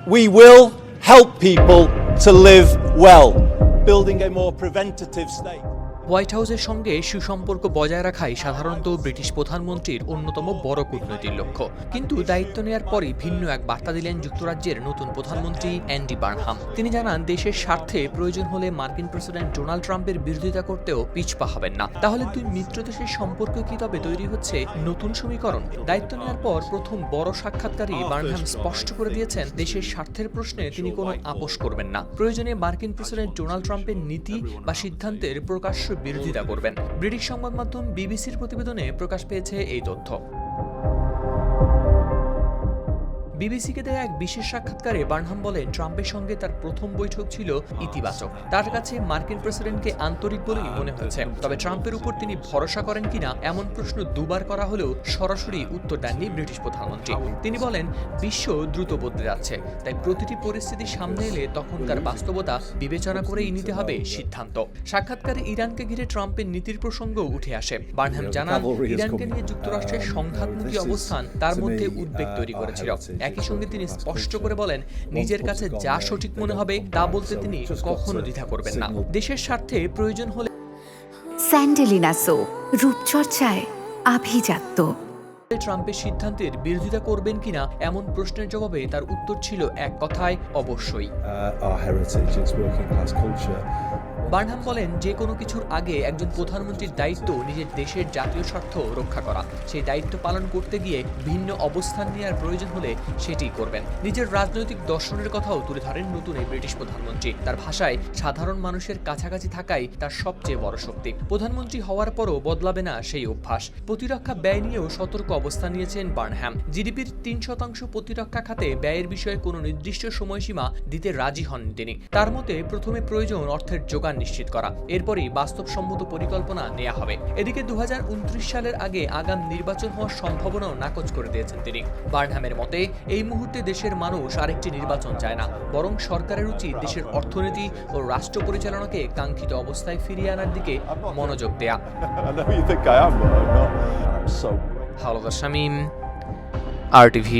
We will help people to live well, building a more preventative state. White হাউসের সঙ্গে সুসম্পর্ক বজায় রাখাই সাধারণত ব্রিটিশ প্রধানমন্ত্রীর অন্যতম বড় কূটনৈতিক লক্ষ্য। কিন্তু দায়িত্ব নেয়ার পরই ভিন্ন এক বার্তা দিলেন যুক্তরাজ্যের নতুন প্রধানমন্ত্রী অ্যান্ডি বার্নহাম। তিনি জানান, দেশের স্বার্থে প্রয়োজন হলে মার্কিন প্রেসিডেন্ট ডোনাল্ড ট্রাম্পের বিরোধিতা করতেও পিছপা হবেন না। তাহলে দুই মিত্র দেশের সম্পর্ক কি তবে তৈরি হচ্ছে নতুন সমীকরণ? দায়িত্ব নেওয়ার পর প্রথম বড় সাক্ষাৎকারী বার্নহাম স্পষ্ট করে দিয়েছেন, দেশের স্বার্থের প্রশ্নে তিনি কোনো আপোষ করবেন না। প্রয়োজনে মার্কিন প্রেসিডেন্ট ডোনাল্ড ট্রাম্পের নীতি বা সিদ্ধান্তের প্রকাশ্য বিরোধিতা করবেন। ব্রিটিশ সংবাদ মাধ্যম বিবিসির প্রতিবেদনে প্রকাশ পেয়েছে এই তথ্য। বিবিসিকে দেয়া এক বিশেষ সাক্ষাৎকারে বার্নহাম বলেন, ট্রাম্পের সঙ্গে তার প্রথম বৈঠক ছিল ইতিবাচক। তার কাছে মার্কিন প্রেসিডেন্টকে আন্তরিক বলেই মনে হয়েছে। তবে ট্রাম্পের উপর তিনি ভরসা করেন কিনা এমন প্রশ্ন দুবার করা হলেও সরাসরি উত্তর দেননি ব্রিটিশ প্রধানমন্ত্রী। তিনি বলেন, বিশ্ব দ্রুত বদলে যাচ্ছে, তাই প্রতিটি পরিস্থিতি সামনে এলে তখনকার বাস্তবতা বিবেচনা করেই নিতে হবে সিদ্ধান্ত। সাক্ষাৎকারে ইরানকে ঘিরে ট্রাম্পের নীতির প্রসঙ্গও উঠে আসে। বার্নহাম জানান, ইরানকে নিয়ে যুক্তরাষ্ট্রের সংঘাতমুখী অবস্থান তার মধ্যে উদ্বেগ তৈরি করেছিল। একই সঙ্গে তিনি স্পষ্ট করে বলেন, নিজের কাছে যা সঠিক মনে হবে তা বলতে তিনি কখনো দ্বিধা করবেন না। দেশের স্বার্থে প্রয়োজন হলে স্যান্ডেলিনা সো, রূপচর্চায় আভিজাত্য। ট্রাম্পের সিদ্ধান্তের বিরোধিতা করবেন কিনা এমন প্রশ্নের জবাবে তার উত্তর ছিল এক কথায়, অবশ্যই। বার্নহাম বলেন, যে কোনো কিছুর আগে একজন প্রধানমন্ত্রীর দায়িত্ব নিজের দেশের জাতীয় স্বার্থ রক্ষা করা। সেই দায়িত্ব পালন করতে গিয়ে ভিন্ন অবস্থান নেওয়ার প্রয়োজন হলে সেটি করবেন। নিজের রাজনৈতিক দর্শনের কথাও তুলে ধরেন নতুন এই ব্রিটিশ প্রধানমন্ত্রী। তার ভাষায়, সাধারণ মানুষের কাছাকাছি থাকাই তার সবচেয়ে বড় শক্তি। প্রধানমন্ত্রী হওয়ার পরও বদলাবে না সেই অভ্যাস। প্রতিরক্ষা ব্যয় নিয়েও সতর্ক অবস্থান নিয়েছেন বার্নহাম। জিডিপির 3% প্রতিরক্ষা খাতে ব্যয়ের বিষয়ে কোনো নির্দিষ্ট সময়সীমা দিতে রাজি হন তিনি। তার মতে, প্রথমে প্রয়োজন অর্থের যোগান নিশ্চিত করা, এরপরই বাস্তবসম্মত পরিকল্পনা নেওয়া হবে। এদিকে 2029 সালের আগে আগাম নির্বাচন হওয়ার সম্ভাবনাও নাকচ করে দিয়েছেন তিনি। বার্নহামের মতে, এই মুহূর্তে দেশের মানুষ আরেকটি নির্বাচন চায় না, বরং সরকারের উচিত দেশের অর্থনীতি ও রাষ্ট্র পরিচালনাকে কাঙ্ক্ষিত অবস্থায় ফিরিয়ে আনার দিকে মনোযোগ দেয়া। হাওলাদার শামীম, RTV।